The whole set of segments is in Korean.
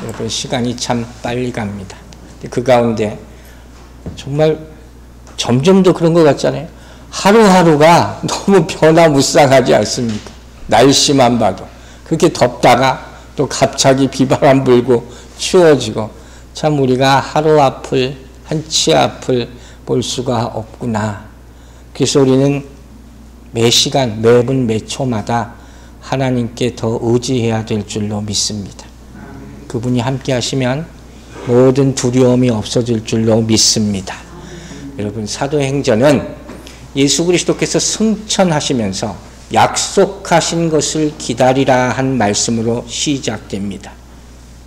여러분, 시간이 참 빨리 갑니다. 그 가운데 정말 점점 더 그런 것 같잖아요. 하루하루가 너무 변화무쌍하지 않습니까? 날씨만 봐도 그렇게 덥다가 또 갑자기 비바람 불고 추워지고, 참 우리가 하루 앞을, 한치 앞을 볼 수가 없구나. 그래서 우리는 매 시간, 매분, 매 초마다 하나님께 더 의지해야 될 줄로 믿습니다. 그분이 함께 하시면 모든 두려움이 없어질 줄로 믿습니다. 여러분, 사도행전은 예수 그리스도께서 승천하시면서 약속하신 것을 기다리라 한 말씀으로 시작됩니다.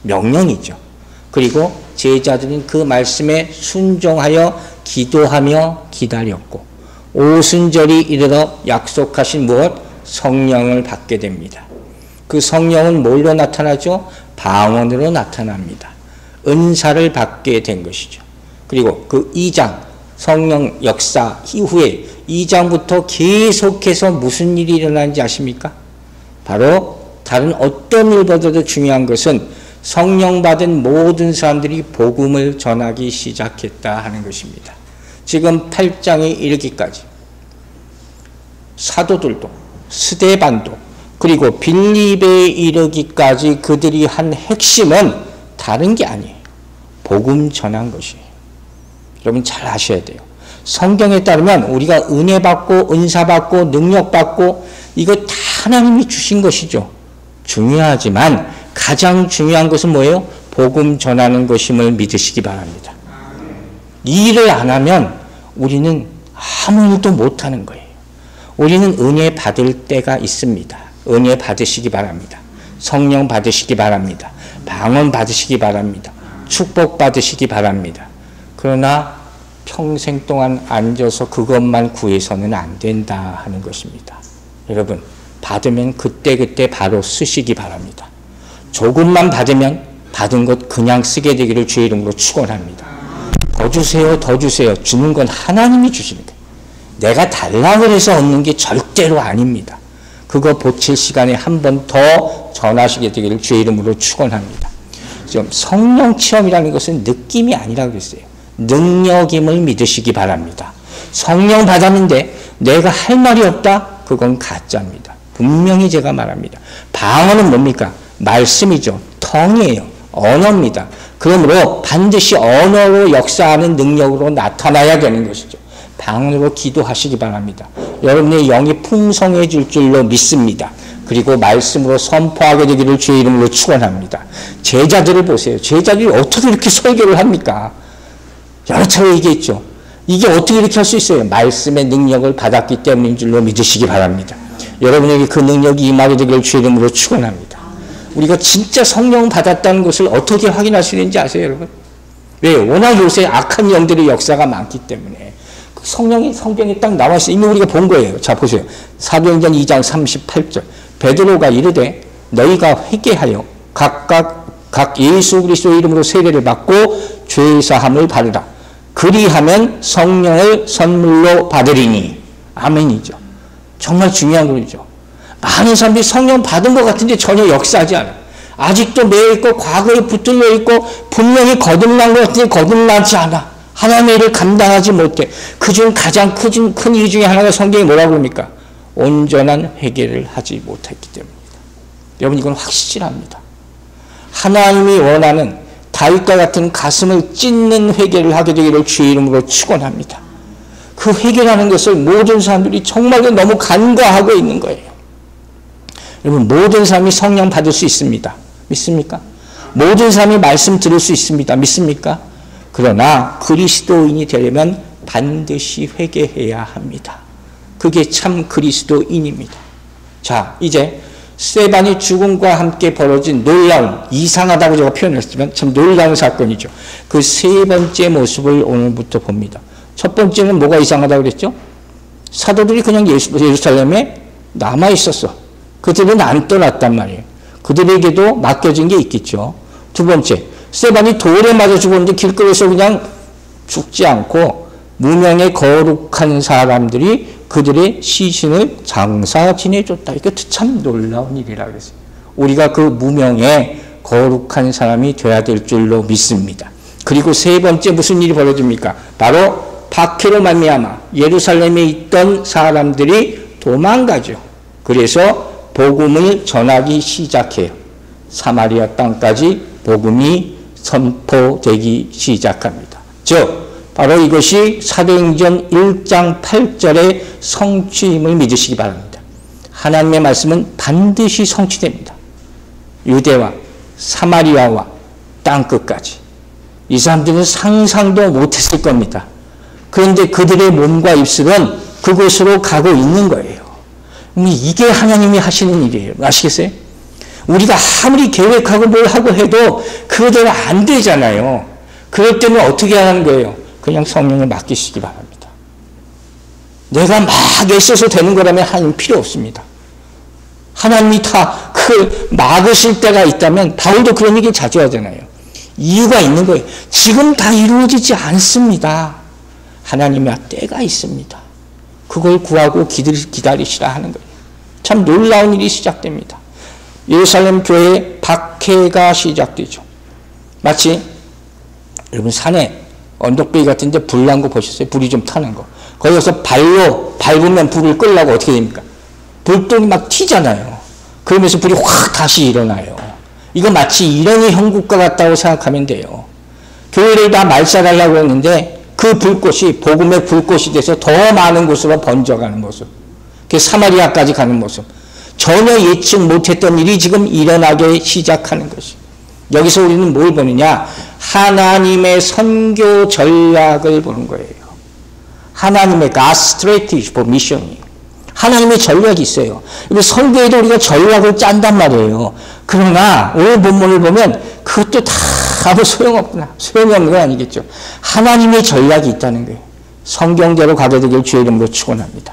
명령이죠. 그리고 제자들은 그 말씀에 순종하여 기도하며 기다렸고, 오순절이 이르러 약속하신 무엇? 성령을 받게 됩니다. 그 성령은 뭘로 나타나죠? 방언으로 나타납니다. 은사를 받게 된 것이죠. 그리고 그 2장 성령 역사 이후에 2장부터 계속해서 무슨 일이 일어나는지 아십니까? 바로 다른 어떤 일보다도 중요한 것은 성령 받은 모든 사람들이 복음을 전하기 시작했다 하는 것입니다. 지금 8장에 이르기까지 사도들도 스데반도 그리고 빌립에 이르기까지 그들이 한 핵심은 다른 게 아니에요. 복음 전한 것이에요. 여러분 잘 아셔야 돼요. 성경에 따르면 우리가 은혜 받고 은사 받고 능력 받고 이거 다 하나님이 주신 것이죠. 중요하지만 가장 중요한 것은 뭐예요? 복음 전하는 것임을 믿으시기 바랍니다. 이 일을 안 하면 우리는 아무 일도 못하는 거예요. 우리는 은혜 받을 때가 있습니다. 은혜 받으시기 바랍니다. 성령 받으시기 바랍니다. 방언 받으시기 바랍니다. 축복 받으시기 바랍니다. 그러나 평생 동안 앉아서 그것만 구해서는 안 된다 하는 것입니다. 여러분, 받으면 그때그때 바로 쓰시기 바랍니다. 조금만 받으면 받은 것 그냥 쓰게 되기를 주의 이름으로 축원합니다. 더 주세요, 더 주세요. 주는 건 하나님이 주시는 거예요. 내가 달라고 해서 얻는 게 절대로 아닙니다. 그거 보칠 시간에 한 번 더 전하시게 되기를 주의 이름으로 축원합니다. 지금 성령 체험이라는 것은 느낌이 아니라고 그랬어요. 능력임을 믿으시기 바랍니다. 성령 받았는데 내가 할 말이 없다? 그건 가짜입니다. 분명히 제가 말합니다. 방언은 뭡니까? 말씀이죠. 텅이에요. 언어입니다. 그러므로 반드시 언어로 역사하는 능력으로 나타나야 되는 것이죠. 방언으로 기도하시기 바랍니다. 여러분의 영이 풍성해질 줄로 믿습니다. 그리고 말씀으로 선포하게 되기를 주의 이름으로 축원합니다. 제자들을 보세요. 제자들이 어떻게 이렇게 설교를 합니까? 여러 차례 얘기했죠. 이게 어떻게 이렇게 할 수 있어요? 말씀의 능력을 받았기 때문인 줄로 믿으시기 바랍니다. 여러분에게 그 능력이 임하게 되기를 주의 이름으로 축원합니다. 우리가 진짜 성령 받았다는 것을 어떻게 확인할 수 있는지 아세요, 여러분? 왜요? 워낙 요새 악한 영들의 역사가 많기 때문에. 성령이 성경에 딱 나와 있어요. 이미 우리가 본 거예요. 자, 보세요. 사도행전 2장 38절. 베드로가 이르되 너희가 회개하여 각 예수 그리스도의 이름으로 세례를 받고 죄 사함을 받으라. 그리하면 성령을 선물로 받으리니. 아멘이죠. 정말 중요한 거죠. 많은 사람들이 성령 받은 것 같은데 전혀 역사하지 않아요. 아직도 매여있고 과거에 붙들려 있고 분명히 거듭난 것 같은데 거듭나지 않아. 하나님의 일을 감당하지 못해. 그중 가장 큰 이유 중에 하나가 성경이 뭐라고 합니까? 온전한 회개를 하지 못했기 때문입니다. 여러분, 이건 확실합니다. 하나님이 원하는 다윗과 같은 가슴을 찢는 회개를 하게 되기를 주의 이름으로 축원합니다. 그 회개라는 것을 모든 사람들이 정말로 너무 간과하고 있는 거예요. 여러분, 모든 사람이 성령 받을 수 있습니다. 믿습니까? 모든 사람이 말씀 들을 수 있습니다. 믿습니까? 그러나 그리스도인이 되려면 반드시 회개해야 합니다. 그게 참 그리스도인입니다. 자, 이제 스데반이 죽음과 함께 벌어진 놀라운, 이상하다고 제가 표현했지만 참 놀라운 사건이죠. 그 세 번째 모습을 오늘부터 봅니다. 첫 번째는 뭐가 이상하다고 그랬죠? 사도들이 그냥 예루살렘에 남아있었어. 그들은 안 떠났단 말이에요. 그들에게도 맡겨진 게 있겠죠. 두 번째, 스데반이 돌에 맞아 죽었는데 길거리에서 그냥 죽지 않고 무명의 거룩한 사람들이 그들의 시신을 장사 지내줬다. 이거 참 놀라운 일이라 그랬어요. 우리가 그 무명의 거룩한 사람이 되어야 될 줄로 믿습니다. 그리고 세 번째 무슨 일이 벌어집니까? 바로 박해로 말미암아 예루살렘에 있던 사람들이 도망가죠. 그래서 복음을 전하기 시작해요. 사마리아 땅까지 복음이 선포되기 시작합니다. 즉 바로 이것이 사도행전 1장 8절의 성취임을 믿으시기 바랍니다. 하나님의 말씀은 반드시 성취됩니다. 유대와 사마리아와 땅끝까지. 이 사람들은 상상도 못했을 겁니다. 그런데 그들의 몸과 입술은 그곳으로 가고 있는 거예요. 이게 하나님이 하시는 일이에요. 아시겠어요? 우리가 아무리 계획하고 뭘 하고 해도 그대로 안 되잖아요. 그럴 때는 어떻게 하는 거예요? 그냥 성령을 맡기시기 바랍니다. 내가 막 애써서 되는 거라면 하나님 필요 없습니다. 하나님이 다 그걸 막으실 때가 있다면 바울도 그런 얘기 자주 하잖아요. 이유가 있는 거예요. 지금 다 이루어지지 않습니다. 하나님의 때가 있습니다. 그걸 구하고 기다리시라 하는 거예요. 참 놀라운 일이 시작됩니다. 예루살렘 교회에 박해가 시작되죠. 마치 여러분 산에 언덕배기 같은 데 불 난 거 보셨어요? 불이 좀 타는 거. 거기서 발로 밟으면 불을 끌려고 어떻게 됩니까? 불똥이 막 튀잖아요. 그러면서 불이 확 다시 일어나요. 이거 마치 이런이 형국과 같다고 생각하면 돼요. 교회를 다 말살하려고 했는데 그 불꽃이 복음의 불꽃이 돼서 더 많은 곳으로 번져가는 모습. 그 사마리아까지 가는 모습. 전혀 예측 못했던 일이 지금 일어나게 시작하는 것이. 여기서 우리는 뭘 보느냐? 하나님의 선교 전략을 보는 거예요. 하나님의 God strategy for mission. 하나님의 전략이 있어요. 선교에도 우리가 전략을 짠단 말이에요. 그러나 오늘 본문을 보면 그것도 다 아무 소용없구나. 소용이 없는 건 아니겠죠. 하나님의 전략이 있다는 거예요. 성경대로 가게 되길 주의 이름으로 축원합니다.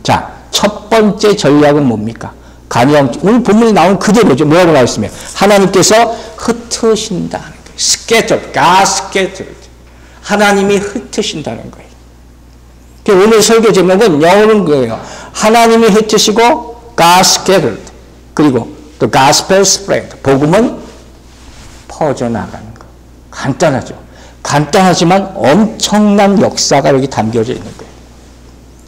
자, 첫 번째 전략은 뭡니까? 오늘 본문에 나온 그대로죠. 뭐라고 나와있으면 하나님께서 흩으신다는 거예요. scattered, God scattered. 하나님이 흩으신다는 거예요. 오늘 설교 제목은 영어로는 그거예요. 하나님이 흩으시고 God scattered. 그리고 또 gospel spread. 복음은 퍼져나가는 거. 간단하죠. 간단하지만 엄청난 역사가 여기 담겨져 있는 거예요.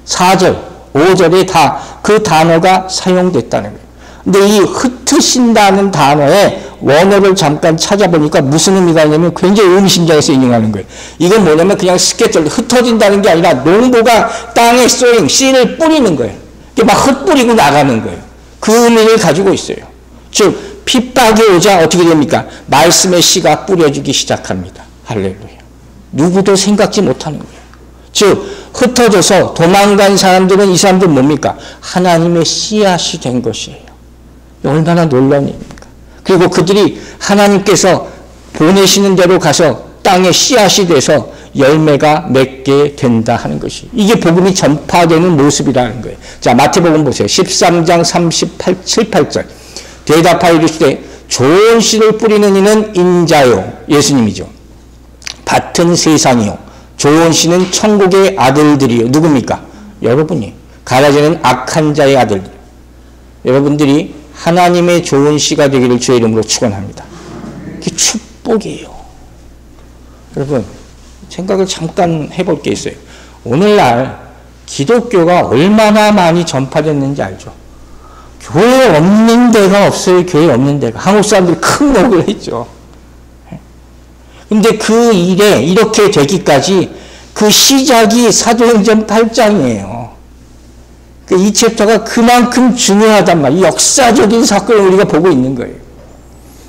4절, 5절에 다 그 단어가 사용됐다는 거예요. 근데 이 흩으신다는 단어의 원어를 잠깐 찾아보니까 무슨 의미가 있냐면 굉장히 의미심장해서 인용하는 거예요. 이건 뭐냐면 그냥 스케쳐 흩어진다는 게 아니라 농부가 땅에 쏘잉 씨를 뿌리는 거예요. 막 흩뿌리고 나가는 거예요. 그 의미를 가지고 있어요. 즉 핍박이 오자 어떻게 됩니까? 말씀의 씨가 뿌려지기 시작합니다. 할렐루야. 누구도 생각지 못하는 거예요. 즉 흩어져서 도망간 사람들은 이 사람들은 뭡니까? 하나님의 씨앗이 된 것이에요. 얼마나 놀라운 일입니까? 그리고 그들이 하나님께서 보내시는 대로 가서 땅에 씨앗이 돼서 열매가 맺게 된다 하는 것이. 이게 복음이 전파되는 모습이라는 거예요. 자, 마태복음 보세요. 13장 7, 8절. 대답하여 이르시되 좋은 씨를 뿌리는 이는 인자요. 예수님이죠. 밭은 세상이요. 좋은 씨는 천국의 아들들이요. 누굽니까? 여러분이. 가라지는 악한 자의 아들. 여러분들이 하나님의 좋은 씨가 되기를 주의 이름으로 축원합니다. 그게 축복이에요. 여러분 생각을 잠깐 해볼 게 있어요. 오늘날 기독교가 얼마나 많이 전파됐는지 알죠? 교회 없는 데가 없어요. 교회 없는 데가. 한국 사람들이 큰 목을 했죠. 근데 그 일에 이렇게 되기까지 그 시작이 사도행전 8장이에요. 이 챕터가 그만큼 중요하단 말이에요. 역사적인 사건을 우리가 보고 있는 거예요.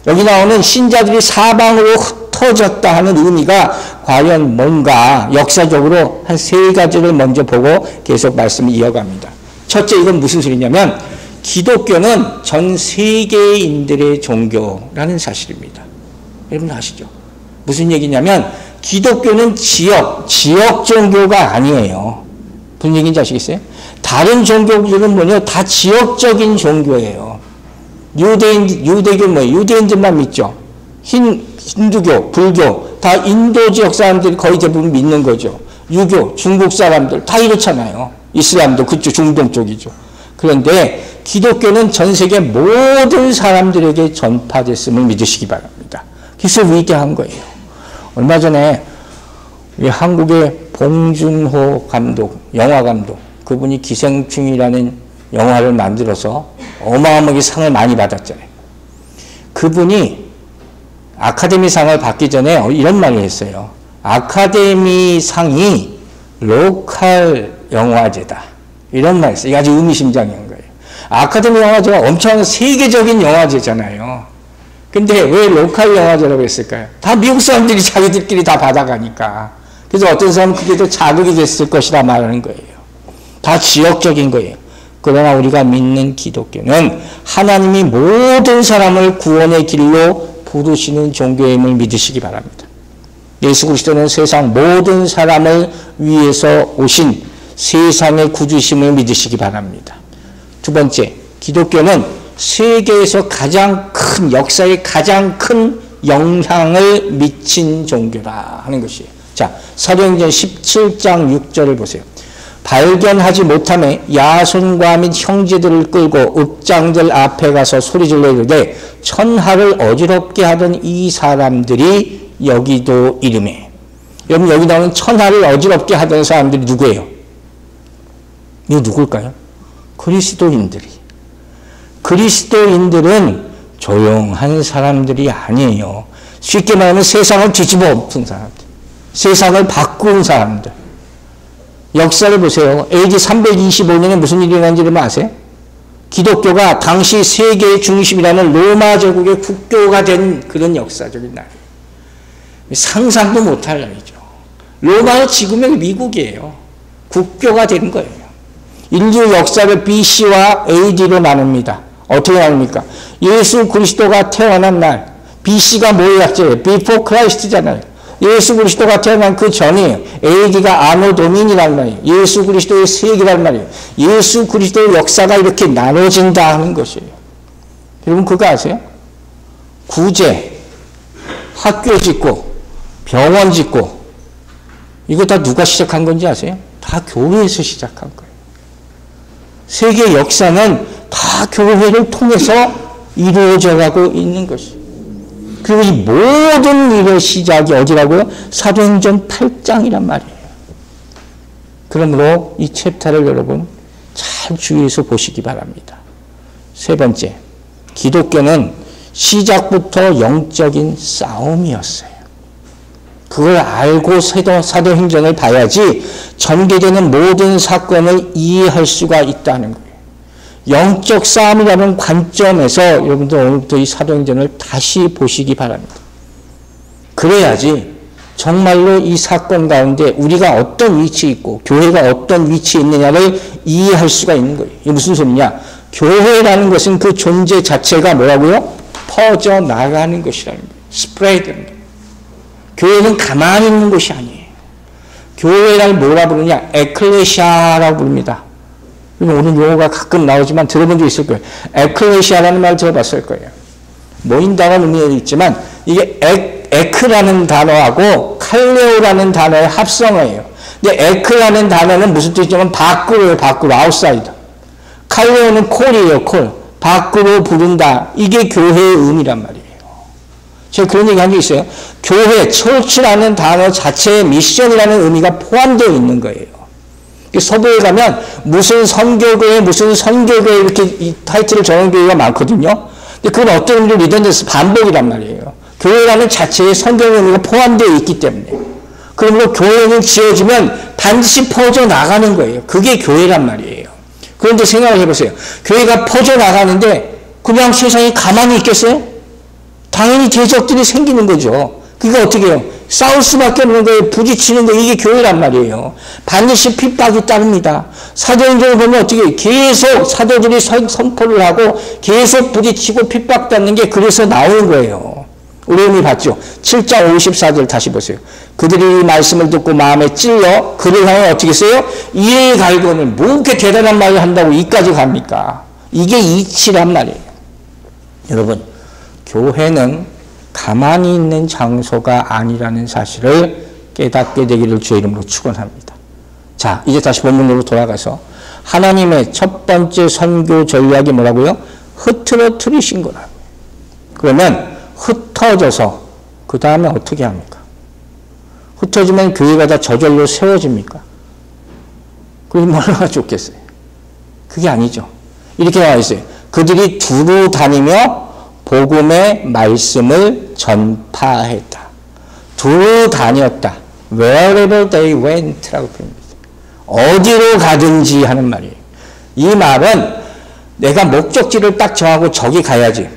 여기 나오는 신자들이 사방으로 흩어졌다 하는 의미가 과연 뭔가 역사적으로 한 세 가지를 먼저 보고 계속 말씀을 이어갑니다. 첫째, 이건 무슨 소리냐면 기독교는 전 세계인들의 종교라는 사실입니다. 여러분 아시죠? 무슨 얘기냐면 기독교는 지역 종교가 아니에요. 무슨 얘기인지 아시겠어요? 다른 종교들은 뭐냐? 다 지역적인 종교예요. 유대교 뭐예요? 유대인들만 믿죠. 힌두교, 불교 다 인도 지역 사람들이 거의 대부분 믿는 거죠. 유교, 중국 사람들 다 이렇잖아요. 이슬람도 그쪽 중동 쪽이죠. 그런데 기독교는 전 세계 모든 사람들에게 전파됐음을 믿으시기 바랍니다. 그래서 위대한 거예요. 얼마 전에 우리 한국의 봉준호 감독, 영화 감독, 그분이 기생충이라는 영화를 만들어서 어마어마하게 상을 많이 받았잖아요. 그분이 아카데미 상을 받기 전에 이런 말을 했어요. 아카데미 상이 로컬 영화제다. 이런 말을 했어요. 이게 아주 의미심장한 거예요. 아카데미 영화제가 엄청 세계적인 영화제잖아요. 근데 왜 로컬 영화제라고 했을까요? 다 미국 사람들이 자기들끼리 다 받아가니까. 그래서 어떤 사람은 그게 더 자극이 됐을 것이라 말하는 거예요. 다 지역적인 거예요. 그러나 우리가 믿는 기독교는 하나님이 모든 사람을 구원의 길로 부르시는 종교임을 믿으시기 바랍니다. 예수 그리스도는 세상 모든 사람을 위해서 오신 세상의 구주심을 믿으시기 바랍니다. 두 번째, 기독교는 세계에서 가장 큰, 역사에 가장 큰 영향을 미친 종교라 하는 것이에요. 자, 사도행전 17장 6절을 보세요. 발견하지 못함에 야손과 및 형제들을 끌고 읍장들 앞에 가서 소리질러 이르되 천하를 어지럽게 하던 이 사람들이 여기도 이르매. 여러분, 여기 나오는 천하를 어지럽게 하던 사람들이 누구예요? 이거 누굴까요? 그리스도인들이. 그리스도인들은 조용한 사람들이 아니에요. 쉽게 말하면 세상을 뒤집어 엎은 사람들, 세상을 바꾼 사람들. 역사를 보세요. AD 325년에 무슨 일이 일어난지 여러분 아세요? 기독교가 당시 세계의 중심이라는 로마 제국의 국교가 된 그런 역사적인 날. 상상도 못할 날이죠. 로마는 지금의 미국이에요. 국교가 된 거예요. 인류 역사를 BC와 AD로 나눕니다. 어떻게 나눕니까? 예수 그리스도가 태어난 날, BC가 뭐의 약자예요? Before Christ잖아요. 예수 그리스도가 태어난 그 전이에요. AD가 아노 도민이란 말이에요. 예수 그리스도의 세기란 말이에요. 예수 그리스도의 역사가 이렇게 나눠진다 하는 것이에요. 여러분 그거 아세요? 구제, 학교 짓고, 병원 짓고, 이거 다 누가 시작한 건지 아세요? 다 교회에서 시작한 거예요. 세계 역사는 다 교회를 통해서 이루어져 가고 있는 것이에요. 그리고 이 모든 일의 시작이 어디라고요? 사도행전 8장이란 말이에요. 그러므로 이 챕터를 여러분 잘 주의해서 보시기 바랍니다. 세 번째, 기독교는 시작부터 영적인 싸움이었어요. 그걸 알고 사도행전을 봐야지 전개되는 모든 사건을 이해할 수가 있다는 거예요. 영적 싸움이라는 관점에서 여러분들 오늘부터 이 사도행전을 다시 보시기 바랍니다. 그래야지 정말로 이 사건 가운데 우리가 어떤 위치에 있고 교회가 어떤 위치에 있느냐를 이해할 수가 있는 거예요. 이게 무슨 소리냐? 교회라는 것은 그 존재 자체가 뭐라고요? 퍼져나가는 것이라는 거예요. 스프레이드입니다. 교회는 가만히 있는 것이 아니에요. 교회를 뭐라 부르냐? 에클레시아라고 부릅니다. 오늘 용어가 가끔 나오지만 들어본 적 있을 거예요. 에클레시아라는 말 들어봤을 거예요. 모인다는 의미도 있지만 이게 에크라는 단어하고 칼레오라는 단어의 합성어예요. 근데 에크라는 단어는 무슨 뜻이냐면 밖으로요. 밖으로. 아웃사이더. 칼레오는 콜이에요. 콜. 밖으로 부른다. 이게 교회의 의미란 말이에요. 제가 그런 얘기 한 적 있어요. 교회, 철치라는 단어 자체에 미션이라는 의미가 포함되어 있는 거예요. 서부에 가면 무슨 선교교회 이렇게 이 타이틀을 정한 교회가 많거든요. 근데 그건 어떤 의미를 믿었는지 반복이란 말이에요. 교회라는 자체에 선교의 의미가 포함되어 있기 때문에. 그러므로 교회는 지어지면 반드시 퍼져나가는 거예요. 그게 교회란 말이에요. 그런데 생각을 해보세요. 교회가 퍼져나가는데 그냥 세상에 가만히 있겠어요? 당연히 대적들이 생기는 거죠. 그러니까 어떻게 해요? 싸울 수밖에 없는 거예요. 부딪히는 거 이게 교회란 말이에요. 반드시 핍박이 따릅니다. 사도행전을 보면 어떻게 해요? 계속 사도들이 선포를 하고 계속 부딪히고 핍박받는 게 그래서 나오는 거예요. 우리 이미 봤죠? 7장 54절 다시 보세요. 그들이 이 말씀을 듣고 마음에 찔러 그를 향해 어떻게 써요? 이에 갈고는 뭐 그렇게 대단한 말을 한다고 이까지 갑니까? 이게 이치란 말이에요. 여러분, 교회는 가만히 있는 장소가 아니라는 사실을 깨닫게 되기를 주의 이름으로 축원합니다. 자, 이제 다시 본문으로 돌아가서 하나님의 첫 번째 선교 전략이 뭐라고요? 흐트러뜨리신 거라고. 그러면 흩어져서 그 다음에 어떻게 합니까? 흩어지면 교회가 다 저절로 세워집니까? 그게 얼마나 좋겠어요? 그게 아니죠. 이렇게 나와 있어요. 그들이 두루 다니며 복음의 말씀을 전파했다. 두루 다녔다. Wherever they went라고 표현합니다. 어디로 가든지 하는 말이에요. 이 말은 내가 목적지를 딱 정하고 저기 가야지.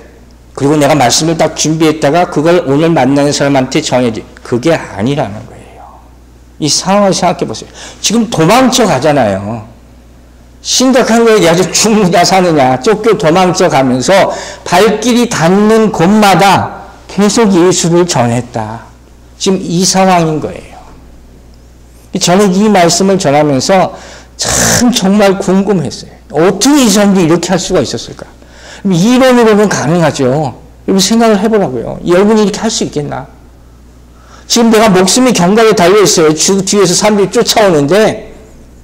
그리고 내가 말씀을 딱 준비했다가 그걸 오늘 만나는 사람한테 전해야지. 그게 아니라는 거예요. 이 상황을 생각해 보세요. 지금 도망쳐 가잖아요. 심각한 거에 아주 죽느냐 사느냐 쫓겨 도망쳐 가면서 발길이 닿는 곳마다 계속 예수를 전했다. 지금 이 상황인 거예요. 저는 이 말씀을 전하면서 참 정말 궁금했어요. 어떻게 이 사람들이 이렇게 할 수가 있었을까? 이론으로는 가능하죠. 여러분 생각을 해보라고요. 여러분이 이렇게 할 수 있겠나? 지금 내가 목숨이 경각에 달려있어요. 뒤에서 사람들이 쫓아오는데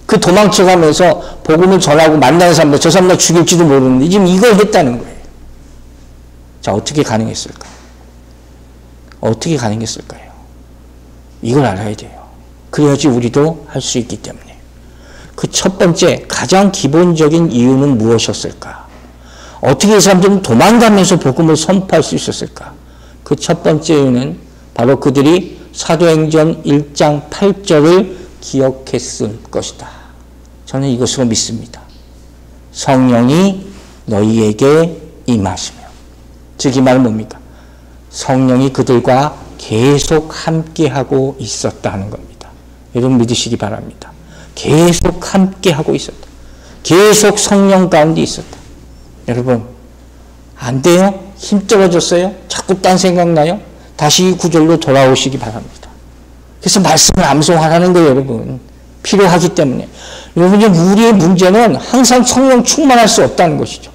그 도망쳐가면서 복음을 전하고 만나는 사람들, 저 사람들 죽일지도 모르는데 지금 이걸 했다는 거예요. 자, 어떻게 가능했을까? 어떻게 가능했을까요? 이걸 알아야 돼요. 그래야지 우리도 할 수 있기 때문에. 그 첫 번째, 가장 기본적인 이유는 무엇이었을까? 어떻게 이 사람들은 도망가면서 복음을 선포할 수 있었을까? 그 첫 번째 이유는 바로 그들이 사도행전 1장 8절을 기억했을 것이다. 저는 이것으로 믿습니다. 성령이 너희에게 임하시며. 즉 이 말은 뭡니까? 성령이 그들과 계속 함께하고 있었다 하는 겁니다. 여러분 믿으시기 바랍니다. 계속 함께하고 있었다. 계속 성령 가운데 있었다. 여러분 안 돼요? 힘 떨어졌어요? 자꾸 딴 생각나요? 다시 이 구절로 돌아오시기 바랍니다. 그래서 말씀을 암송하라는 거예요. 여러분 필요하기 때문에. 여러분 우리의 문제는 항상 성령 충만할 수 없다는 것이죠.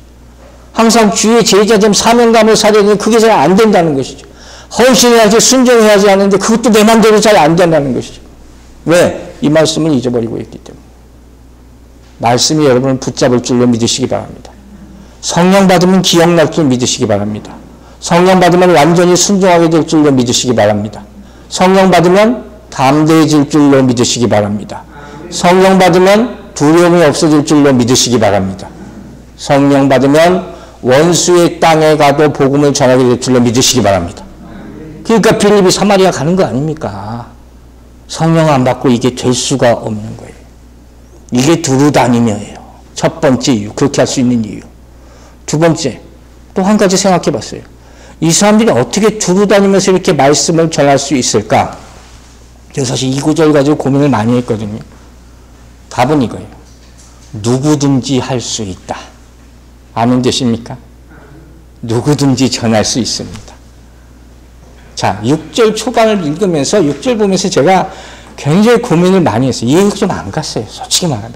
항상 주의 제자됨 사명감을 살려야 그게 잘 안 된다는 것이죠. 헌신해야지 순종해야지 하는데 그것도 내 맘대로 잘 안 된다는 것이죠. 왜? 이 말씀을 잊어버리고 있기 때문에. 말씀이 여러분을 붙잡을 줄로 믿으시기 바랍니다. 성령 받으면 기억날 줄 믿으시기 바랍니다. 성령 받으면 완전히 순종하게 될 줄로 믿으시기 바랍니다. 성령 받으면 담대해질 줄로 믿으시기 바랍니다. 성령 받으면 두려움이 없어질 줄로 믿으시기 바랍니다. 성령 받으면 원수의 땅에 가도 복음을 전하게 될 줄로 믿으시기 바랍니다. 그러니까 빌립이 사마리아 가는 거 아닙니까? 성령 안 받고 이게 될 수가 없는 거예요. 이게 두루 다니며예요. 첫 번째 이유, 그렇게 할 수 있는 이유. 두 번째, 또 한 가지 생각해 봤어요. 이 사람들이 어떻게 두루 다니면서 이렇게 말씀을 전할 수 있을까? 제가 사실 이 구절 가지고 고민을 많이 했거든요. 답은 이거예요. 누구든지 할 수 있다. 아멘 되십니까? 누구든지 전할 수 있습니다. 자, 6절 초반을 읽으면서 6절 보면서 제가 굉장히 고민을 많이 했어요. 이해가 좀 안 갔어요. 솔직히 말하면.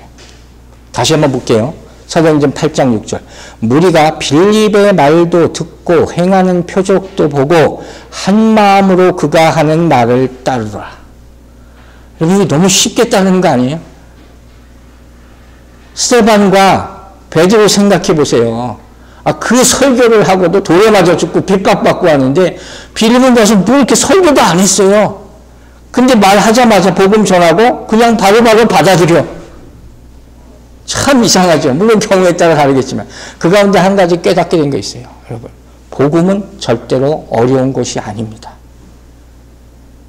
다시 한번 볼게요. 사도행전 8장 6절. 무리가 빌립의 말도 듣고 행하는 표적도 보고 한 마음으로 그가 하는 말을 따르더라. 여러분 이게 너무 쉽게 따르는 거 아니에요? 스데반과 베드로 생각해 보세요. 그 설교를 하고도 돌에 맞아 죽고 핍박받고 하는데 빌립은 가서 뭐 이렇게 설교도 안 했어요. 근데 말하자마자 복음 전하고 그냥 바로바로 받아들여. 참 이상하죠. 물론 경우에 따라 다르겠지만 그 가운데 한 가지 깨닫게 된 거 있어요. 여러분 복음은 절대로 어려운 것이 아닙니다.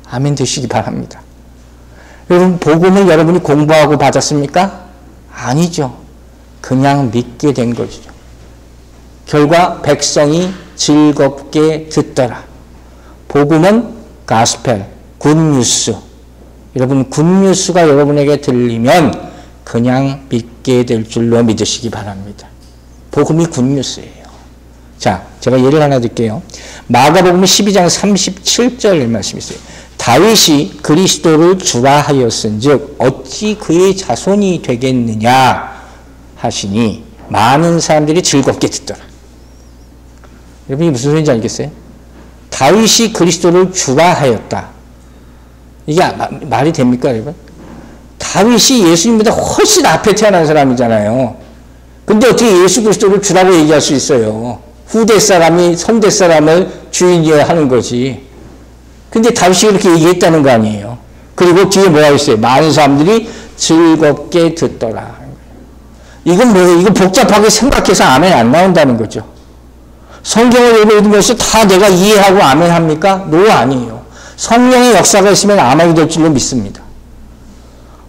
아멘 되시기 바랍니다. 여러분 복음을 여러분이 공부하고 받았습니까? 아니죠. 그냥 믿게 된 것이죠. 결과 백성이 즐겁게 듣더라. 복음은 가스펠, 굿뉴스. 여러분 굿뉴스가 여러분에게 들리면 그냥 믿게 될 줄로 믿으시기 바랍니다. 복음이 굿뉴스예요. 자, 제가 예를 하나 드릴게요. 마가복음 12장 37절 말씀이 있어요. 다윗이 그리스도를 주라 하였은즉 어찌 그의 자손이 되겠느냐 하시니 많은 사람들이 즐겁게 듣더라. 여러분이 무슨 소리인지 알겠어요? 다윗이 그리스도를 주라 하였다. 이게 말이 됩니까, 여러분? 다윗이 예수님보다 훨씬 앞에 태어난 사람이잖아요. 근데 어떻게 예수 그리스도를 주라고 얘기할 수 있어요? 후대 사람이 선대 사람을 주인이어야 하는 거지. 근데 다윗이 그렇게 얘기했다는 거 아니에요. 그리고 뒤에 뭐가 있어요? 많은 사람들이 즐겁게 듣더라. 이건 뭐예요? 이거 복잡하게 생각해서 아멘 안 나온다는 거죠. 성경을 읽으면서 다 내가 이해하고 아멘 합니까? 노, 아니에요. 성령의 역사가 있으면 아멘이 될 줄로 믿습니다.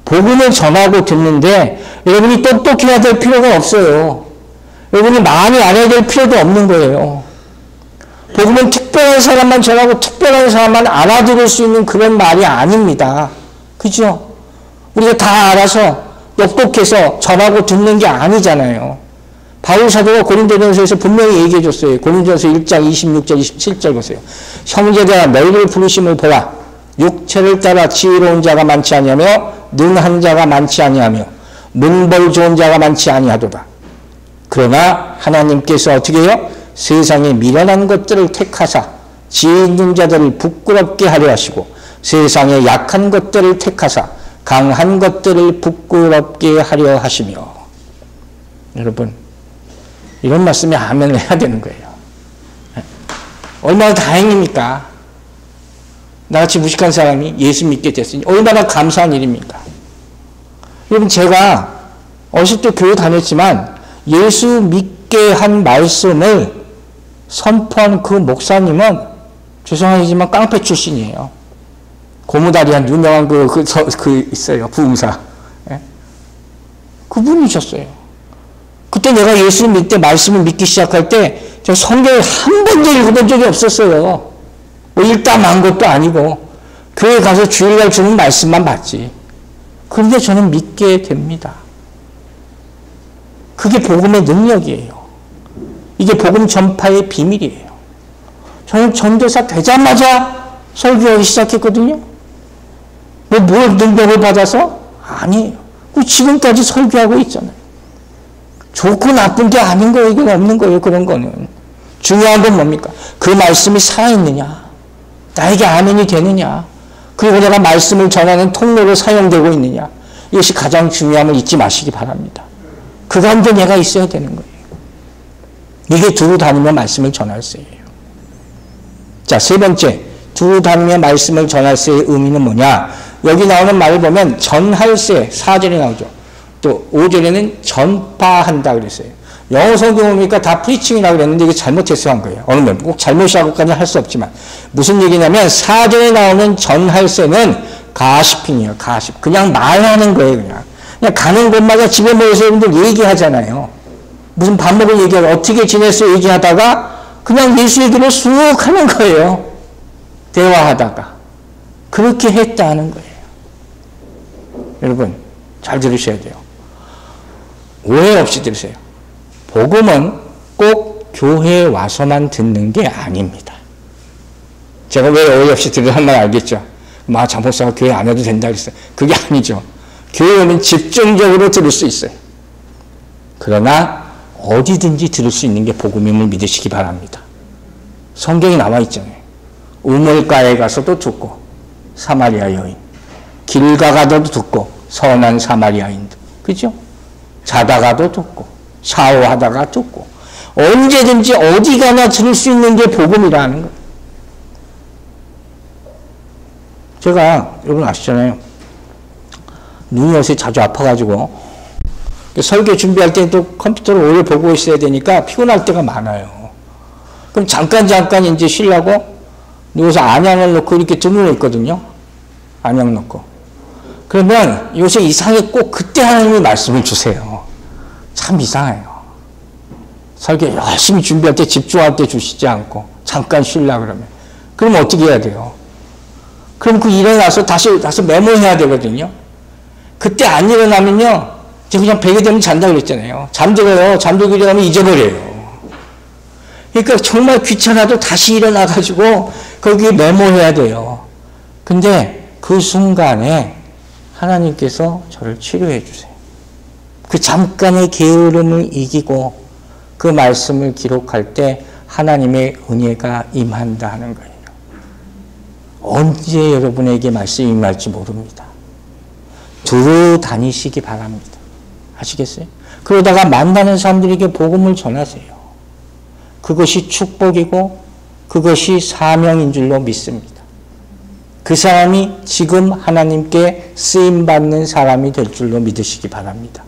복음을 전하고 듣는데 여러분이 똑똑해야 될 필요가 없어요. 여러분이 많이 알아야 될 필요도 없는 거예요. 복음은 특별한 사람만 전하고 특별한 사람만 알아들을 수 있는 그런 말이 아닙니다. 그죠? 우리가 다 알아서 똑똑해서 전하고 듣는 게 아니잖아요. 바울 사도가 고린도전서에서 분명히 얘기해 줬어요. 고린도전서 1장 26절 27절 보세요. 형제들아 너희를 부르심을 보아 육체를 따라 지혜로운 자가 많지 아니하며 능한 자가 많지 아니하며 문벌 좋은 자가 많지 아니하도다. 그러나 하나님께서 어떻게 해요? 세상에 미련한 것들을 택하사 지혜 있는 자들을 부끄럽게 하려 하시고 세상에 약한 것들을 택하사 강한 것들을 부끄럽게 하려 하시며. 여러분 이런 말씀에 아멘을 해야 되는 거예요. 얼마나 다행입니까? 나같이 무식한 사람이 예수 믿게 됐으니 얼마나 감사한 일입니까? 여러분 제가 어렸을 때 교회 다녔지만 예수 믿게 한 말씀을 선포한 그 목사님은 죄송하지만 깡패 출신이에요. 고무다리한 유명한 그 있어요. 부흥사. 예? 그분이셨어요. 그때 내가 예수 믿을 때 말씀을 믿기 시작할 때 저 성경을 한 번도 읽어본 적이 없었어요. 뭐 읽다 만 것도 아니고 교회 가서 주일날 주는 말씀만 봤지. 그런데 저는 믿게 됩니다. 그게 복음의 능력이에요. 이게 복음 전파의 비밀이에요. 저는 전도사 되자마자 설교하기 시작했거든요. 뭘 능력을 받아서? 아니에요. 지금까지 설교하고 있잖아요. 좋고 나쁜 게 아닌 거예요. 이건 없는 거예요. 그런 거는. 중요한 건 뭡니까? 그 말씀이 살아있느냐? 나에게 아멘이 되느냐? 그리고 내가 말씀을 전하는 통로로 사용되고 있느냐? 이것이 가장 중요함을 잊지 마시기 바랍니다. 그 가운데 내가 있어야 되는 거예요. 이게 두루 다니며 말씀을 전할세예요. 자, 세 번째, 두루 다니며 말씀을 전할세의 의미는 뭐냐? 여기 나오는 말을 보면 전할세, 4절에 나오죠. 또 5절에는 전파한다 그랬어요. 영어 성경을 보니까 다 프리칭이라고 그랬는데 이게 잘못해서 한 거예요. 어느 면 꼭 잘못이라고까지는 할 수 없지만 무슨 얘기냐면 4절에 나오는 전할세는 가시핑이에요. 가십. 그냥 말하는 거예요. 그냥 가는 곳마다 집에 모여서 여러분들 얘기하잖아요. 무슨 밥 먹을 얘기하고 어떻게 지냈어 얘기하다가 그냥 예수 얘기를 쑥 하는 거예요. 대화하다가. 그렇게 했다는 거예요. 여러분 잘 들으셔야 돼요. 오해 없이 들으세요. 복음은 꼭 교회에 와서만 듣는 게 아닙니다. 제가 왜 오해 없이 들으라는 말 알겠죠? 장목사가 교회 안 해도 된다 그랬어요. 그게 아니죠. 교회는 집중적으로 들을 수 있어요. 그러나 어디든지 들을 수 있는 게 복음임을 믿으시기 바랍니다. 성경에 나와 있잖아요. 우물가에 가서도 듣고 사마리아 여인, 길 가가도 듣고 선한 사마리아인도, 그죠? 자다가도 듣고 샤워하다가 듣고 언제든지 어디 가나 들을 수 있는 게 복음이라는 거예요. 제가 여러분 아시잖아요. 눈이 요새 자주 아파가지고 설교 준비할 때 또 컴퓨터를 오래 보고 있어야 되니까 피곤할 때가 많아요. 그럼 잠깐 이제 쉬려고 누워서 안약을 놓고 이렇게 등을 있거든요. 안약 놓고. 그러면 요새 이상하게 꼭 그때 하나님이 말씀을 주세요. 참 이상해요. 설교 열심히 준비할 때 집중할 때 주시지 않고 잠깐 쉬려고 그러면. 그러면 어떻게 해야 돼요? 그럼 그 일어나서 다시 메모해야 되거든요. 그때 안 일어나면요. 제가 그냥 베개 되면 잔다 그랬잖아요. 잠들어요. 잠들기 전에 잊어버려요. 그러니까 정말 귀찮아도 다시 일어나가지고 거기에 메모해야 돼요. 근데 그 순간에 하나님께서 저를 치료해 주세요. 그 잠깐의 게으름을 이기고 그 말씀을 기록할 때 하나님의 은혜가 임한다 하는 거예요. 언제 여러분에게 말씀이 임할지 모릅니다. 두루 다니시기 바랍니다. 아시겠어요? 그러다가 만나는 사람들에게 복음을 전하세요. 그것이 축복이고 그것이 사명인 줄로 믿습니다. 그 사람이 지금 하나님께 쓰임받는 사람이 될 줄로 믿으시기 바랍니다.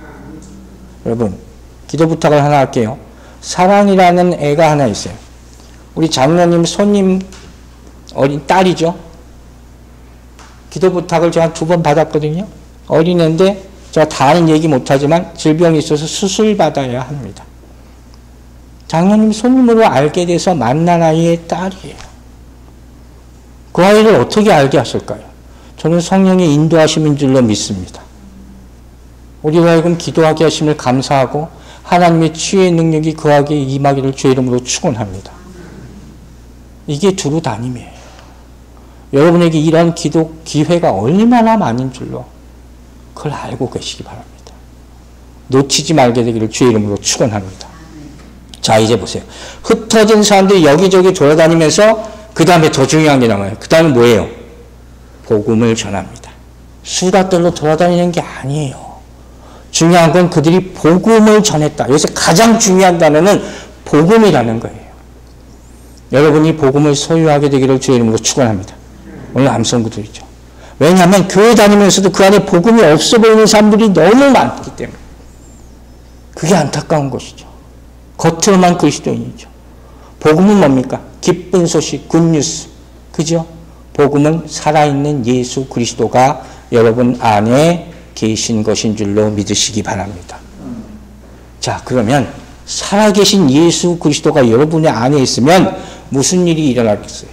여러분, 기도 부탁을 하나 할게요. 사랑이라는 애가 하나 있어요. 우리 장로님 손님 어린 딸이죠. 기도 부탁을 제가 2번 받았거든요. 어린애인데 제가 다는 얘기 못하지만 질병이 있어서 수술 받아야 합니다. 장로님 손님으로 알게 돼서 만난 아이의 딸이에요. 그 아이를 어떻게 알게 하실까요? 저는 성령의 인도하심인 줄로 믿습니다. 우리가 하여금 기도하게 하심을 감사하고 하나님의 치유의 능력이 그에게 임하기를 주의 이름으로 축원합니다. 이게 두루 다님이에요. 여러분에게 이런 기도 기회가 얼마나 많은 줄로 그걸 알고 계시기 바랍니다. 놓치지 말게 되기를 주의 이름으로 축원합니다. 자, 이제 보세요. 흩어진 사람들이 여기저기 돌아다니면서 그 다음에 더 중요한 게 남아요. 그 다음에 뭐예요? 복음을 전합니다. 수다 떨러 돌아다니는 게 아니에요. 중요한 건 그들이 복음을 전했다. 여기서 가장 중요한 단어는 복음이라는 거예요. 여러분이 복음을 소유하게 되기를 주의 이름으로 축원합니다. 오늘 암송구들이죠. 왜냐하면 교회 다니면서도 그 안에 복음이 없어 보이는 사람들이 너무 많기 때문에 그게 안타까운 것이죠. 겉으로만 그리스도인이죠. 복음은 뭡니까? 기쁜 소식, 굿뉴스. 그죠? 복음은 살아있는 예수 그리스도가 여러분 안에 계신 것인 줄로 믿으시기 바랍니다. 자, 그러면 살아계신 예수 그리스도가 여러분의 안에 있으면 무슨 일이 일어나겠어요?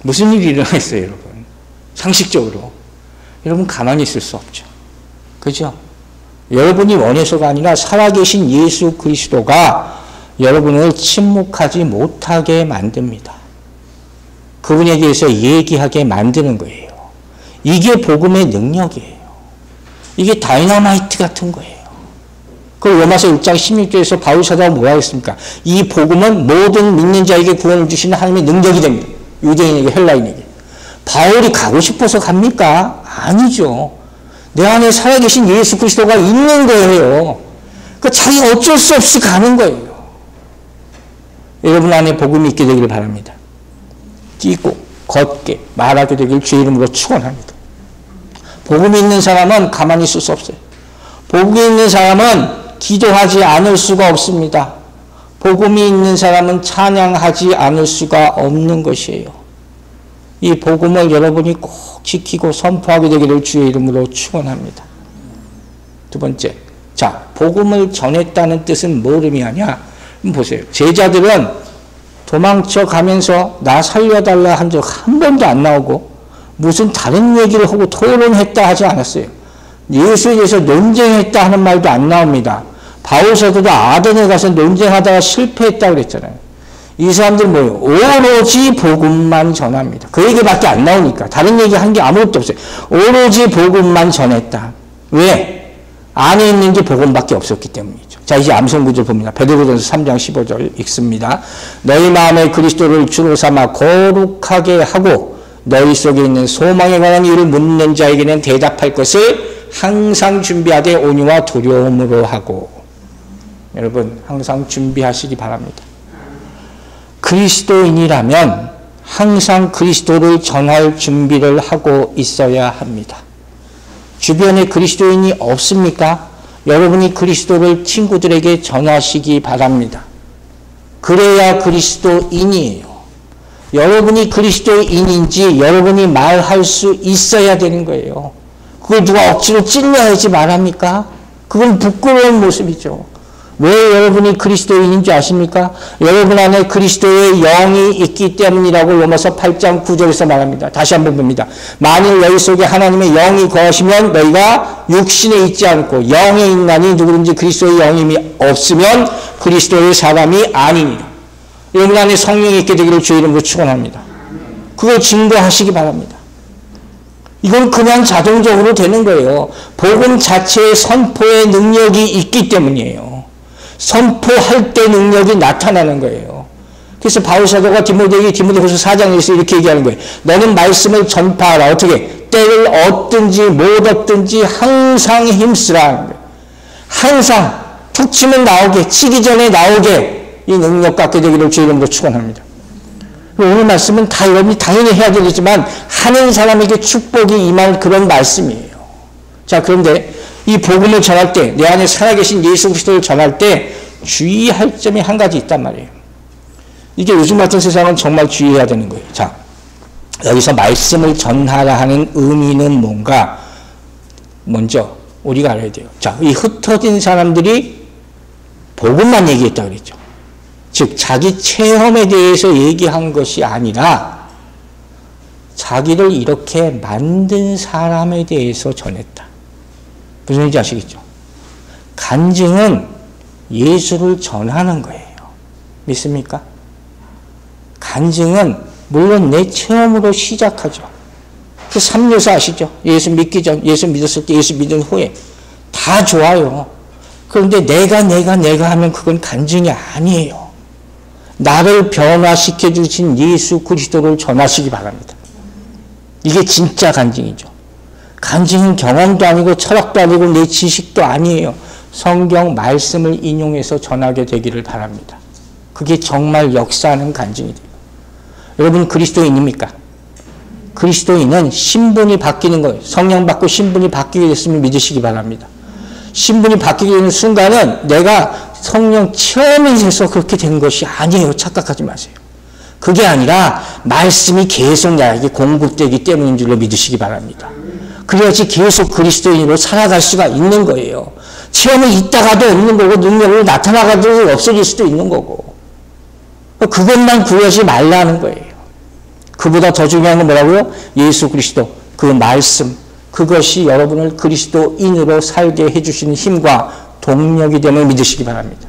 무슨 일이 일어나겠어요, 여러분? 상식적으로. 여러분 가만히 있을 수 없죠. 그죠? 여러분이 원해서가 아니라 살아계신 예수 그리스도가 여러분을 침묵하지 못하게 만듭니다. 그분에게 대해서 얘기하게 만드는 거예요. 이게 복음의 능력이에요. 이게 다이너마이트 같은 거예요. 그 로마서 1장 16절에서 바울 사도가 뭐라고 했습니까? 이 복음은 모든 믿는 자에게 구원을 주시는 하나님의 능력이 됩니다. 유대인에게 헬라인에게. 바울이 가고 싶어서 갑니까? 아니죠. 내 안에 살아계신 예수 그리스도가 있는 거예요. 그 자기가 어쩔 수 없이 가는 거예요. 여러분 안에 복음이 있게 되기를 바랍니다. 뛰고 걷게 말하게 되길 주의 이름으로 축원합니다. 복음이 있는 사람은 가만히 있을 수 없어요. 복음이 있는 사람은 기도하지 않을 수가 없습니다. 복음이 있는 사람은 찬양하지 않을 수가 없는 것이에요. 이 복음을 여러분이 꼭 지키고 선포하게 되기를 주의 이름으로 축원합니다. 두 번째, 자, 복음을 전했다는 뜻은 뭘 의미하냐? 보세요. 제자들은 도망쳐 가면서 나 살려달라 한 적 한 번도 안 나오고 무슨 다른 얘기를 하고 토론했다 하지 않았어요. 예수에 대해서 논쟁했다 하는 말도 안 나옵니다. 바울 사도도 아덴에 가서 논쟁하다가 실패했다고 그랬잖아요. 이 사람들 뭐예요? 오로지 복음만 전합니다. 그 얘기밖에 안 나오니까. 다른 얘기 한 게 아무것도 없어요. 오로지 복음만 전했다. 왜? 안에 있는 게 복음밖에 없었기 때문이죠. 자, 이제 암송 구절 봅니다. 베드로전서 3장 15절 읽습니다. 너희 마음에 그리스도를 주로 삼아 거룩하게 하고 너희 속에 있는 소망에 관한 이유를 묻는 자에게는 대답할 것을 항상 준비하되 온유와 두려움으로 하고. 여러분 항상 준비하시기 바랍니다. 그리스도인이라면 항상 그리스도를 전할 준비를 하고 있어야 합니다. 주변에 그리스도인이 없습니까? 여러분이 그리스도를 친구들에게 전하시기 바랍니다. 그래야 그리스도인이에요. 여러분이 그리스도인인지 여러분이 말할 수 있어야 되는 거예요. 그걸 누가 억지로 찔러야지 말합니까? 그건 부끄러운 모습이죠. 왜 여러분이 그리스도인인 줄 아십니까? 여러분 안에 그리스도의 영이 있기 때문이라고 로마서 8장 9절에서 말합니다. 다시 한번 봅니다. 만일 너희 속에 하나님의 영이 거하시면 너희가 육신에 있지 않고 영에 있나니 누구든지 그리스도의 영이 없으면 그리스도의 사람이 아니니라. 여러분 안에 성령이 있게 되기를 주의 이름으로 축원합니다. 그걸 증거하시기 바랍니다. 이건 그냥 자동적으로 되는 거예요. 복음 자체의 선포의 능력이 있기 때문이에요. 선포할 때 능력이 나타나는 거예요. 그래서 바울 사도가 디모데후서 4장에서 이렇게 얘기하는 거예요. 너는 말씀을 전파하라. 어떻게? 때를 얻든지 못 얻든지 항상 힘쓰라는 거예요. 항상 툭 치면 나오게, 치기 전에 나오게 이 능력 갖게 되기를 주의 이름으로 축원합니다. 오늘 말씀은 다 여러분이 당연히 해야 되겠지만 하는 사람에게 축복이 임할 그런 말씀이에요. 자, 그런데 이 복음을 전할 때, 내 안에 살아계신 예수 그리스도를 전할 때 주의할 점이 한 가지 있단 말이에요. 이게 요즘 같은 세상은 정말 주의해야 되는 거예요. 자, 여기서 말씀을 전하라 하는 의미는 뭔가 먼저 우리가 알아야 돼요. 자, 이 흩어진 사람들이 복음만 얘기했다고 그랬죠. 즉 자기 체험에 대해서 얘기한 것이 아니라 자기를 이렇게 만든 사람에 대해서 전했다. 무슨 얘기인지 아시겠죠? 간증은 예수를 전하는 거예요. 믿습니까? 간증은 물론 내 체험으로 시작하죠. 그 3요소 아시죠? 예수 믿기 전, 예수 믿었을 때, 예수 믿은 후에 다 좋아요. 그런데 내가 하면 그건 간증이 아니에요. 나를 변화시켜 주신 예수 그리스도를 전하시기 바랍니다. 이게 진짜 간증이죠. 간증은 경험도 아니고 철학도 아니고 내 지식도 아니에요. 성경 말씀을 인용해서 전하게 되기를 바랍니다. 그게 정말 역사하는 간증이 돼요. 여러분 그리스도인입니까? 그리스도인은 신분이 바뀌는 거예요. 성령 받고 신분이 바뀌게 됐으면 믿으시기 바랍니다. 신분이 바뀌게 되는 순간은 내가 성령 체험이 돼서 그렇게 된 것이 아니에요. 착각하지 마세요. 그게 아니라 말씀이 계속 나에게 공급되기 때문인 줄로 믿으시기 바랍니다. 그래야지 계속 그리스도인으로 살아갈 수가 있는 거예요. 체험이 있다가도 없는 거고 능력으로 나타나가도 없어질 수도 있는 거고 그것만 구하지 말라는 거예요. 그보다 더 중요한 건 뭐라고요? 예수 그리스도, 그 말씀, 그것이 여러분을 그리스도인으로 살게 해주시는 힘과 동력이 됨을 믿으시기 바랍니다.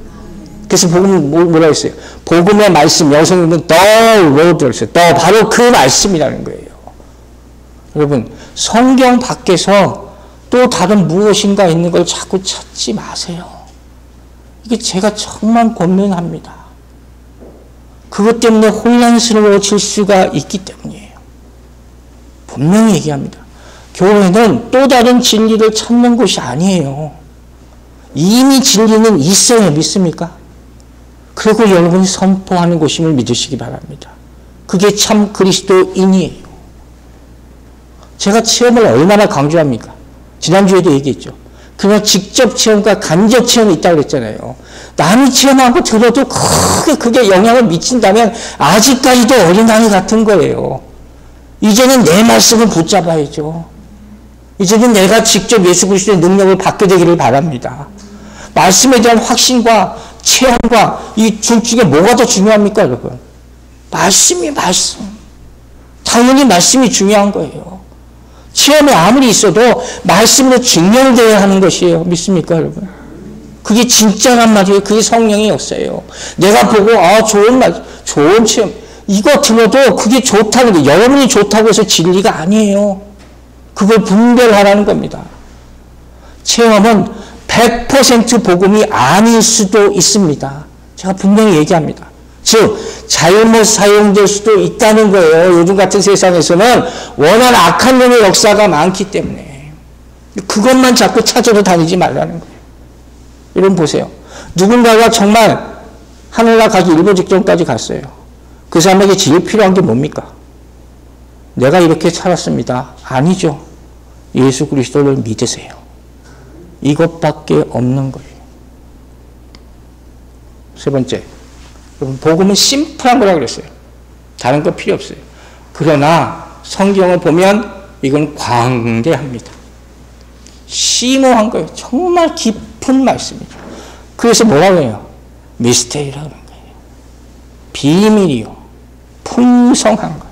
그래서 복음은 뭐라고 했어요? 복음의 말씀, 여성은 the word, 더 바로 그 말씀이라는 거예요. 여러분 성경 밖에서 또 다른 무엇인가 있는 걸 자꾸 찾지 마세요. 이게 제가 정말 권면합니다. 그것 때문에 혼란스러워질 수가 있기 때문이에요. 분명히 얘기합니다. 교회는 또 다른 진리를 찾는 곳이 아니에요. 이미 진리는 있어요. 믿습니까? 그리고 여러분이 선포하는 곳임을 믿으시기 바랍니다. 그게 참 그리스도인이에요. 제가 체험을 얼마나 강조합니까? 지난주에도 얘기했죠. 그냥 직접 체험과 간접 체험이 있다고 그랬잖아요. 남이 체험한 거 들어도 크게 그게 영향을 미친다면 아직까지도 어린아이 같은 거예요. 이제는 내 말씀을 붙잡아야죠. 이제는 내가 직접 예수 그리스도의 능력을 받게 되기를 바랍니다. 말씀에 대한 확신과 체험과 이 둘 중에 뭐가 더 중요합니까, 여러분? 말씀이 말씀. 당연히 말씀이 중요한 거예요. 체험이 아무리 있어도 말씀으로 증명되어야 하는 것이에요. 믿습니까, 여러분? 그게 진짜란 말이에요. 그게 성령의 역사예요. 내가 보고 좋은 말, 좋은 체험 이거 들어도 그게 좋다는 게 여러분이 좋다고 해서 진리가 아니에요. 그걸 분별하라는 겁니다. 체험은 100% 복음이 아닐 수도 있습니다. 제가 분명히 얘기합니다. 즉 잘못 사용될 수도 있다는 거예요. 요즘 같은 세상에서는 워낙 악한 놈의 역사가 많기 때문에 그것만 자꾸 찾으러 다니지 말라는 거예요. 여러분 보세요. 누군가가 정말 하늘나라 가기 일보 직전까지 갔어요. 그 사람에게 제일 필요한 게 뭡니까? 내가 이렇게 살았습니다. 아니죠. 예수 그리스도를 믿으세요. 이것밖에 없는 거예요. 세 번째, 여러분 복음은 심플한 거라고 그랬어요. 다른 거 필요 없어요. 그러나 성경을 보면 이건 광대합니다. 심오한 거예요. 정말 깊은 말씀이죠. 그래서 뭐라고 해요? 미스테리라고 하는 거예요. 비밀이요. 풍성한 거.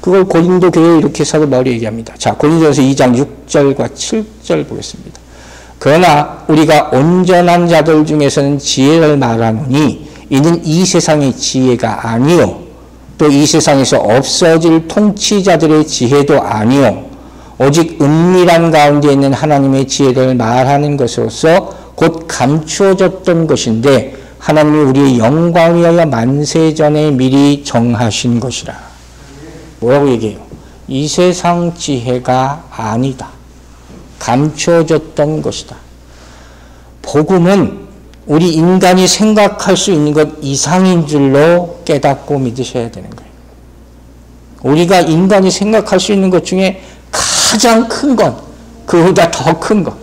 그걸 고린도 교회에 이렇게 사도 바울이 얘기합니다. 자, 고린도전서 2장 6절과 7절 보겠습니다. 그러나 우리가 온전한 자들 중에서는 지혜를 말하노니 이는 이 세상의 지혜가 아니요 또 이 세상에서 없어질 통치자들의 지혜도 아니요 오직 은밀한 가운데 있는 하나님의 지혜를 말하는 것으로서 곧 감추어졌던 것인데 하나님이 우리의 영광 위하여 만세전에 미리 정하신 것이라. 뭐라고 얘기해요? 이 세상 지혜가 아니다. 감춰졌던 것이다. 복음은 우리 인간이 생각할 수 있는 것 이상인 줄로 깨닫고 믿으셔야 되는 거예요. 우리가 인간이 생각할 수 있는 것 중에 가장 큰 것, 그보다 더 큰 것,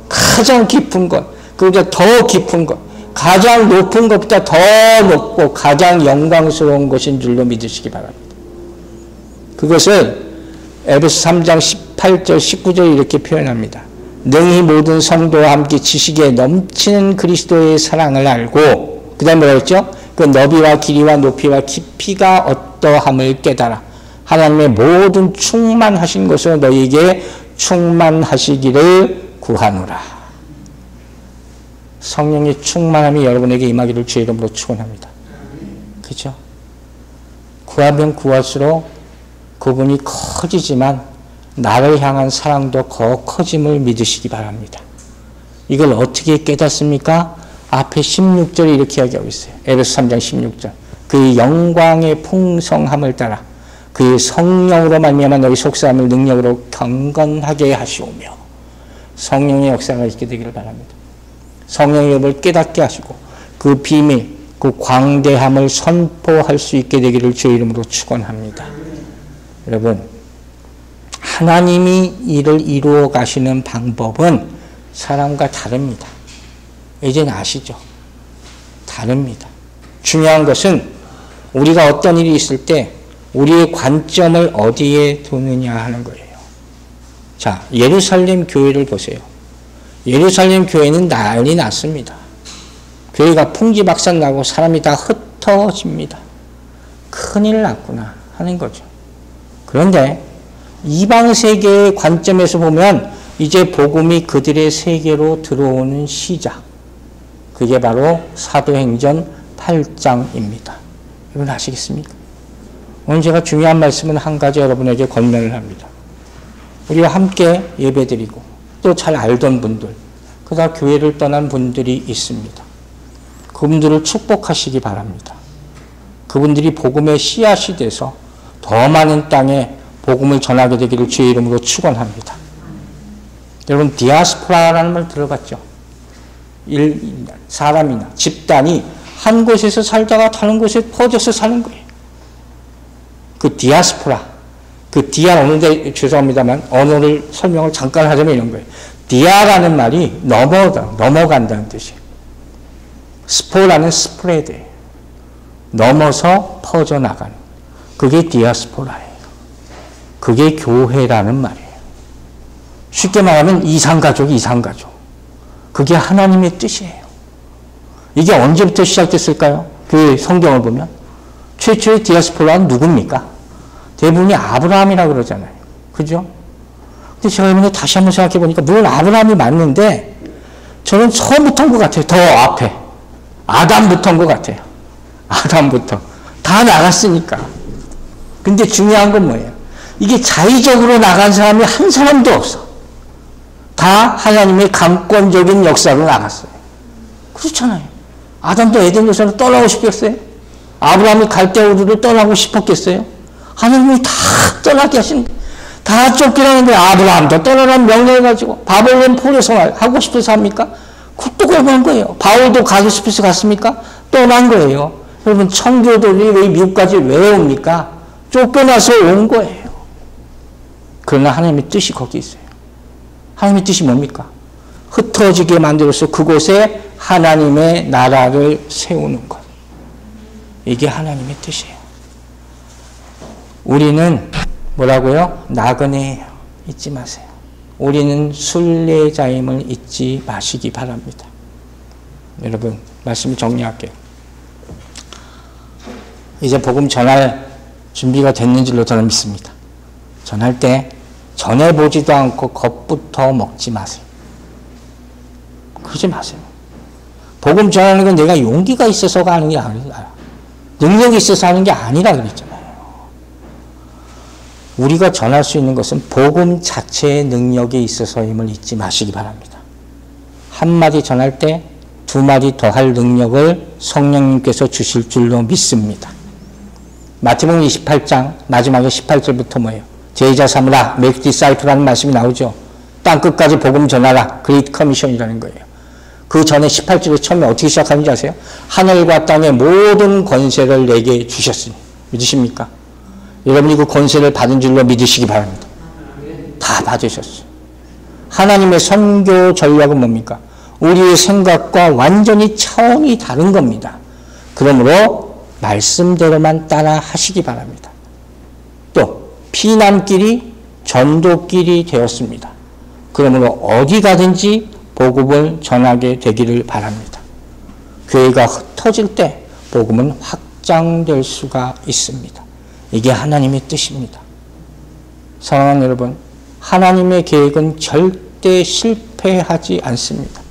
가장 깊은 것, 그보다 더 깊은 것, 가장 높은 것보다 더 높고 가장 영광스러운 것인 줄로 믿으시기 바랍니다. 그것을 에베소 3장 18절 19절 이렇게 표현합니다. 능히 모든 성도와 함께 지식에 넘치는 그리스도의 사랑을 알고, 그 다음에 뭐라 했죠? 그 너비와 길이와 높이와 깊이가 어떠함을 깨달아 하나님의 모든 충만하신 것으로 너희에게 충만하시기를 구하노라. 성령의 충만함이 여러분에게 임하기를 주의 이름으로 축원합니다. 그렇죠? 구하면 구할수록 그분이 커지지만 나를 향한 사랑도 더 커짐을 믿으시기 바랍니다. 이걸 어떻게 깨닫습니까? 앞에 16절에 이렇게 이야기하고 있어요. 에베소 3장 16절. 그의 영광의 풍성함을 따라 그의 성령으로 말미암아 너희 속사함을 능력으로 경건하게 하시오며, 성령의 역사가 있게 되기를 바랍니다. 성령의 법을 깨닫게 하시고 그 비밀, 그 광대함을 선포할 수 있게 되기를 주의 이름으로 축원합니다. 여러분, 하나님이 일을 이루어 가시는 방법은 사람과 다릅니다. 이제는 아시죠? 다릅니다. 중요한 것은 우리가 어떤 일이 있을 때 우리의 관점을 어디에 두느냐 하는 거예요. 자, 예루살렘 교회를 보세요. 예루살렘 교회는 난리 났습니다. 교회가 풍지박산 나고 사람이 다 흩어집니다. 큰일 났구나 하는 거죠. 그런데 이방 세계의 관점에서 보면 이제 복음이 그들의 세계로 들어오는 시작. 그게 바로 사도행전 8장입니다. 여러분 아시겠습니까? 오늘 제가 중요한 말씀은 한 가지 여러분에게 권면을 합니다. 우리와 함께 예배드리고 또 잘 알던 분들, 그러다 교회를 떠난 분들이 있습니다. 그분들을 축복하시기 바랍니다. 그분들이 복음의 씨앗이 돼서 더 많은 땅에 복음을 전하게 되기를 주의 이름으로 축원합니다. 여러분, 디아스포라라는 말 들어봤죠? 사람이나 집단이 한 곳에서 살다가 다른 곳에 퍼져서 사는 거예요. 그 디아스포라, 그 디아 오는데 죄송합니다만 언어를 설명을 잠깐 하자면 이런 거예요. 디아라는 말이 넘어간다는 뜻이에요. 스포라는 스프레드예요. 넘어서 퍼져나가는. 그게 디아스포라예요. 그게 교회라는 말이에요. 쉽게 말하면 이상가족이 이상가족. 그게 하나님의 뜻이에요. 이게 언제부터 시작됐을까요? 그 성경을 보면 최초의 디아스포라는 누굽니까? 대부분이 아브라함이라고 그러잖아요. 그죠? 근데 제가 이번에 다시 한번 생각해 보니까 물론 아브라함이 맞는데 저는 처음부터인 것 같아요. 더 앞에. 아담부터인 것 같아요. 아담부터. 다 나갔으니까. 근데 중요한 건 뭐예요? 이게 자의적으로 나간 사람이 한 사람도 없어. 다 하나님의 강권적인 역사로 나갔어요. 그렇잖아요. 아담도 에덴 동산으로 떠나고 싶겠어요? 아브라함이 갈대우르를 떠나고 싶었겠어요? 하나님이 다 떠나게 하신, 다 쫓기라는데 아브라함도 떠나라는 명령을 가지고 바벨론 포로에서 하고 싶어서 합니까? 그것도 그런 거예요. 바울도 가고 싶어서 갔습니까? 떠난 거예요. 여러분, 청교도들이 왜 미국까지 왜 옵니까? 쫓겨나서 온 거예요. 그러나 하나님의 뜻이 거기 있어요. 하나님의 뜻이 뭡니까? 흩어지게 만들어서 그곳에 하나님의 나라를 세우는 것. 이게 하나님의 뜻이에요. 우리는 뭐라고요? 나그네예요. 잊지 마세요. 우리는 순례자임을 잊지 마시기 바랍니다. 여러분, 말씀 정리할게요. 이제 복음 전할 준비가 됐는 줄로 저는 믿습니다. 전할 때 전해보지도 않고 겁부터 먹지 마세요. 그러지 마세요. 복음 전하는 건 내가 용기가 있어서가 하는 게 아니라, 능력이 있어서 하는 게 아니라 그랬잖아요. 우리가 전할 수 있는 것은 복음 자체의 능력이 있어서임을 잊지 마시기 바랍니다. 한마디 전할 때 두 마디 더 할 능력을 성령님께서 주실 줄로 믿습니다. 마태복음 28장 마지막에 18절부터 뭐예요? 제자 삼으라, make disciple라는 말씀이 나오죠. 땅끝까지 복음 전하라, 그레이트 커미션이라는 거예요. 그 전에 18절에 처음에 어떻게 시작하는지 아세요? 하늘과 땅의 모든 권세를 내게 주셨으니. 믿으십니까? 여러분이 그 권세를 받은 줄로 믿으시기 바랍니다. 다 받으셨어요. 하나님의 선교 전략은 뭡니까? 우리의 생각과 완전히 차원이 다른 겁니다. 그러므로 말씀대로만 따라 하시기 바랍니다. 또 피난길이 전도길이 되었습니다. 그러므로 어디 가든지 복음을 전하게 되기를 바랍니다. 교회가 흩어질 때 복음은 확장될 수가 있습니다. 이게 하나님의 뜻입니다. 사랑하는 여러분, 하나님의 계획은 절대 실패하지 않습니다.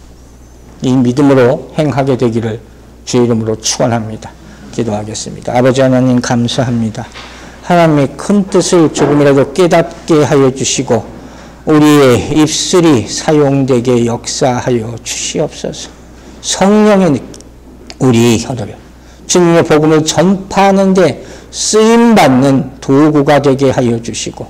이 믿음으로 행하게 되기를 주의 이름으로 축원합니다. 기도하겠습니다. 아버지 하나님 감사합니다. 하나님의 큰 뜻을 조금이라도 깨닫게 하여 주시고 우리의 입술이 사용되게 역사하여 주시옵소서. 성령의 우리의 혀를 주님의 복음을 전파하는 데 쓰임받는 도구가 되게 하여 주시고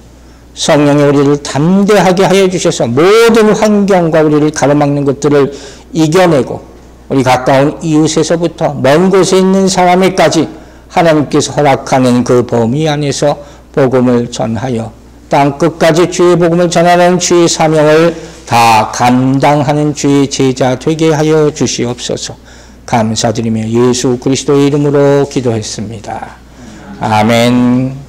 성령의 우리를 담대하게 하여 주셔서 모든 환경과 우리를 가로막는 것들을 이겨내고 우리 가까운 이웃에서부터 먼 곳에 있는 사람에까지 하나님께서 허락하는 그 범위 안에서 복음을 전하여 땅끝까지 주의 복음을 전하는 주의 사명을 다 감당하는 주의 제자 되게 하여 주시옵소서. 감사드리며 예수 그리스도의 이름으로 기도했습니다. 아멘.